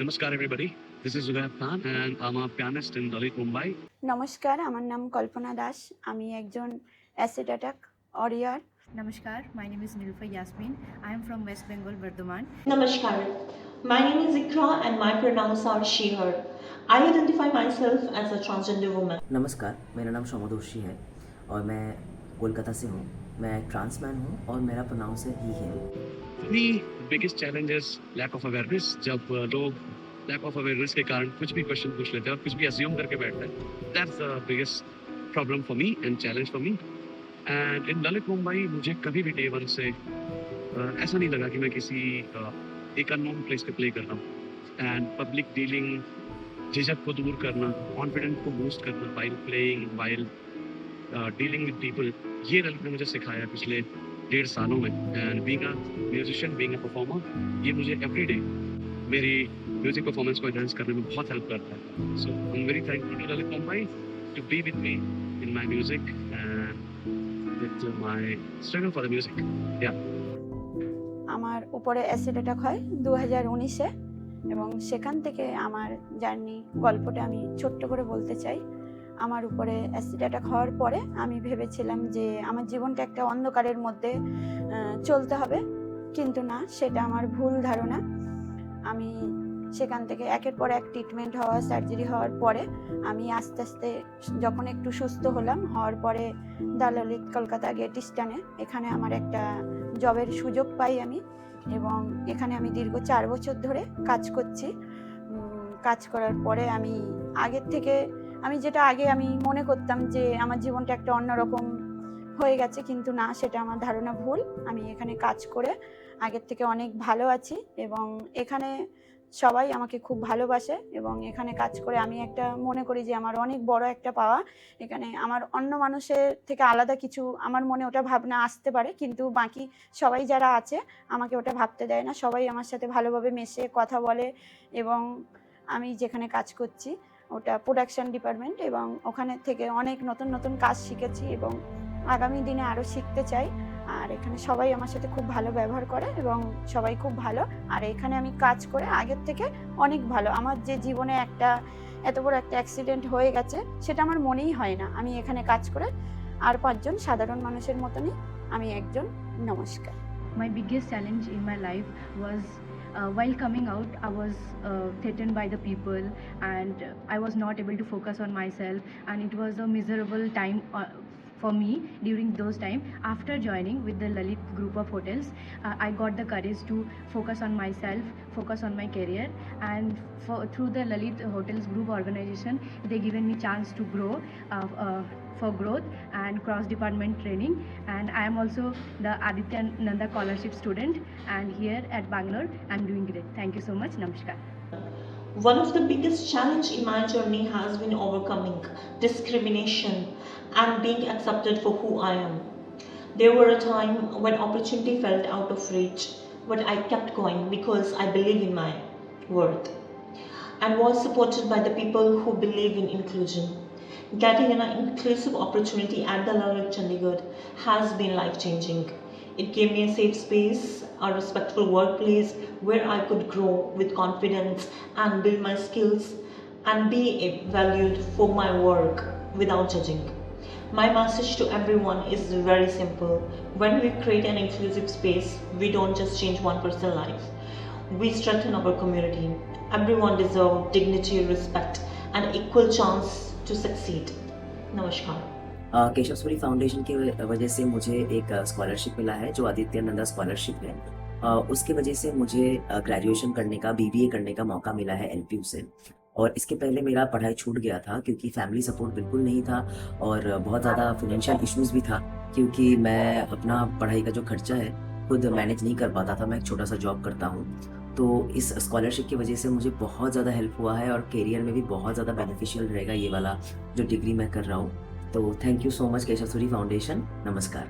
Namaskar, everybody. This is Zubair Khan, and I'm a pianist in Lalit, Mumbai. নমস্কার, আমার নাম কল্পনা দাস। আমি একজন acid attack warrior. Namaskar, my name is Nilufar Yasmin. I am from West Bengal, Bardhaman. Namaskar. My name is Ikra and my pronouns are she, her. I identify myself as a transgender woman. नमस्कार, मेरा नाम शोमोदोशी है और मैं कोलकाता से हूँ। मैं एक ट्रांसमैन हूँ और मेरा प्रोनाउंस है ही him. For me, the biggest challenge is lack of awareness. जब लोग lack of awareness के कारण कुछ भी क्वेश्चन पूछ लेते हैं और कुछ भी assume करके बैठते हैं, that's the biggest problem for me and challenge for me. And in Lalit Mumbai, मुझे कभी भी day one से ऐसा नहीं लगा कि मैं किसी एक unknown place पे play कर रहा हूँ. And public dealing, झिझक को दूर करना, confidence को boost करना while playing, while dealing with people, ये ललित ने मुझे सिखाया पिछले 1.5 सालों में. And being a musician, being a performer, ये मुझे एवरी डे मेरी म्यूजिक परफॉर्मेंस को एनहांस करने में बहुत हेल्प करता है. So I am very thankful to Lalit Mumbai to be with me in my music and with my struggle for the music. या আমার উপরে অ্যাসিড অ্যাটাক হয় 2019-এ এবং সেখান থেকে আমার জার্নি গল্পটা আমি ছোট্ট করে বলতে চাই। আমার উপরে অ্যাসিড অ্যাটাক হওয়ার পরে আমি ভেবেছিলাম যে আমার জীবনটা একটা অন্ধকারের মধ্যে চলতে হবে, কিন্তু না, সেটা আমার ভুল ধারণা। আমি সেখান থেকে একের পর এক ট্রিটমেন্ট হওয়া, সার্জারি হওয়ার পরে আমি আস্তে আস্তে যখন একটু সুস্থ হওয়ার পরে দ্য ললিত কলকাতা গেট স্ট্যান্ডে এখানে আমার একটা জবের সুযোগ পাই আমি, এবং এখানে আমি দীর্ঘ 4 বছর ধরে কাজ করছি। কাজ করার পরে আমি আগের থেকে যেটা আগে আমি মনে করতাম যে আমার জীবনটা একটা অন্যরকম হয়ে গেছে, কিন্তু না, সেটা আমার ধারণা ভুল। আমি এখানে কাজ করে আগের থেকে অনেক ভালো আছি এবং এখানে সবাই আমাকে খুব ভালোবাসে এবং এখানে কাজ করে আমি একটা মনে করি যে আমার অনেক বড় একটা পাওয়া। এখানে আমার অন্য মানুষের থেকে আলাদা কিছু আমার মনে ওটা ভাবনা আসতে পারে, কিন্তু বাকি সবাই যারা আছে আমাকে ওটা ভাবতে দেয় না। সবাই আমার সাথে ভালোভাবে মেশে কথা বলে এবং আমি যেখানে কাজ করছি ওটা প্রোডাকশন ডিপার্টমেন্ট এবং ওখানে থেকে অনেক নতুন নতুন কাজ শিখেছি এবং আগামী দিনে আরও শিখতে চাই। আর এখানে সবাই আমার সাথে খুব ভালো ব্যবহার করে এবং সবাই খুব ভালো। আর এখানে আমি কাজ করে আগের থেকে অনেক ভালো। আমার যে জীবনে এত বড় একটা অ্যাক্সিডেন্ট হয়ে গেছে সেটা আমার মনেই হয় না। আমি এখানে কাজ করে আর 5 জন সাধারণ মানুষের মতনই আমি একজন। নমস্কার। My biggest challenge in my life was while coming out, I was threatened by the people and I was not able to focus on myself, and it was a miserable time for me during those time. After joining with the Lalit group of hotels, I got the courage to focus on myself, focus on my career, and through the Lalit hotels group organization, they given me chance to grow for growth and cross department training. And I am also the Aditya Nanda scholarship student, and here at Bangalore I'm doing great. Thank you so much. Namaskar. One of the biggest challenge in my journey has been overcoming discrimination and being accepted for who I am. There were a time when opportunity felt out of reach, but I kept going because I believe in my worth and was supported by the people who believe in inclusion. Getting an inclusive opportunity at the Lalit Chandigarh has been life-changing. It gave me a safe space, a respectful workplace where I could grow with confidence and build my skills and be valued for my work without judging. My message to everyone is very simple. When we create an inclusive space, we don't just change one person's life. We strengthen our community. Everyone deserves dignity, respect, and equal chance to succeed. Namaskar. Keshav Suri foundation की वजह से मुझे एक scholarship मिला है जो Aditya Nanda scholarship है। उसके वजह से मुझे ग्रेजुएशन करने का, BBA करने का मौका मिला है LPU से। और इसके पहले मेरा पढ़ाई छूट गया था क्योंकि फैमिली सपोर्ट बिल्कुल नहीं था और बहुत ज़्यादा फाइनेंशियल इश्यूज़ भी था, क्योंकि मैं अपना पढ़ाई का जो खर्चा है खुद मैनेज नहीं कर पाता था। मैं एक छोटा सा जॉब करता हूँ, तो इस स्कॉलरशिप की वजह से मुझे बहुत ज़्यादा हेल्प हुआ है और करियर में भी बहुत ज़्यादा बेनिफिशियल रहेगा ये वाला जो डिग्री मैं कर रहा हूँ। तो thank you so much Keshav Suri foundation. नमस्कार।